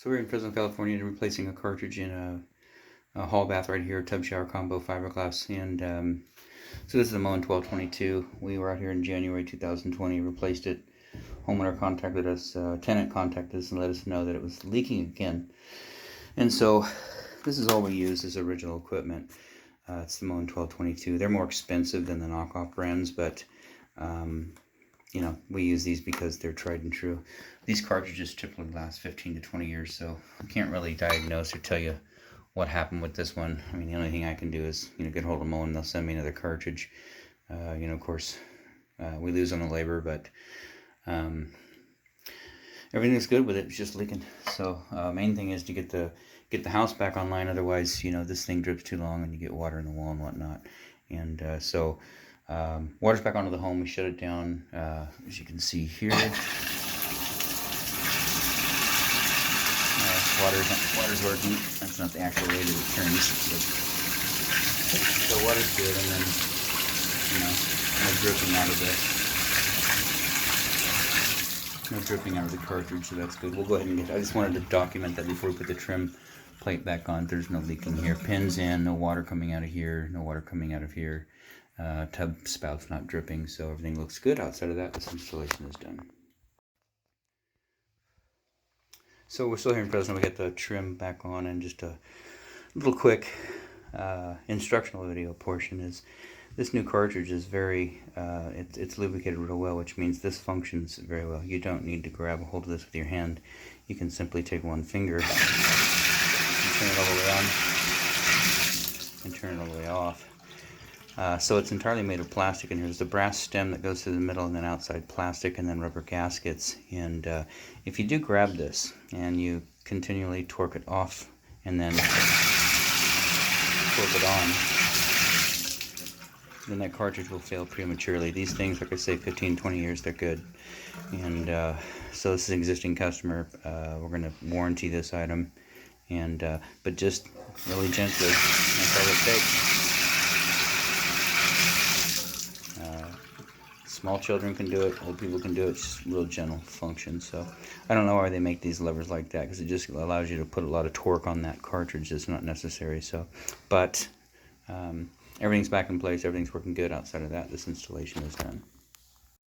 So we're in Fresno, California, replacing a cartridge in a hall bath right here, tub shower combo fiberglass. And so this is a Moen 1222. We were out here in January 2020, replaced it. Homeowner contacted us, tenant contacted us and let us know that it was leaking again. And so this is all we use as original equipment. It's the Moen 1222. They're more expensive than the knockoff brands, but you know, we use these because they're tried and true. These cartridges typically last 15 to 20 years, so I can't really diagnose or tell you what happened with this one. I mean, the only thing I can do is, you know, get hold of Moen and they'll send me another cartridge. You know, of course, we lose on the labor, but everything's good with it. It's just leaking. So main thing is to get the house back online. Otherwise, you know, this thing drips too long and you get water in the wall and whatnot. And so water's back onto the home. We shut it down, as you can see here. Water's working. That's not the actual rate it turns. So water's good, and then, you know, no dripping out of the cartridge, so that's good. We'll go ahead and I just wanted to document that before we put the trim plate back on. There's no leaking here. Pins in, no water coming out of here, no water coming out of here. Tub spouts not dripping, so everything looks good. Outside of that, this installation is done. So we're still here in Fresno. We got the trim back on, and just a little quick instructional video portion is this new cartridge is very, it's lubricated real well, which means this functions very well. You don't need to grab a hold of this with your hand. You can simply take one finger and turn it all the way on and turn it all the way off. So it's entirely made of plastic, and here's the brass stem that goes through the middle, and then outside plastic, and then rubber gaskets. And if you do grab this and you continually torque it off and then torque it on, then that cartridge will fail prematurely. These things, like I say, 15-20 years, they're good. And so this is an existing customer. We're going to warranty this item, and but just really gently. That's all it takes. Small children can do it, old people can do it, it's just real gentle function. So I don't know why they make these levers like that, because it just allows you to put a lot of torque on that cartridge that's not necessary. So, but everything's back in place, everything's working good. Outside of that, this installation is done.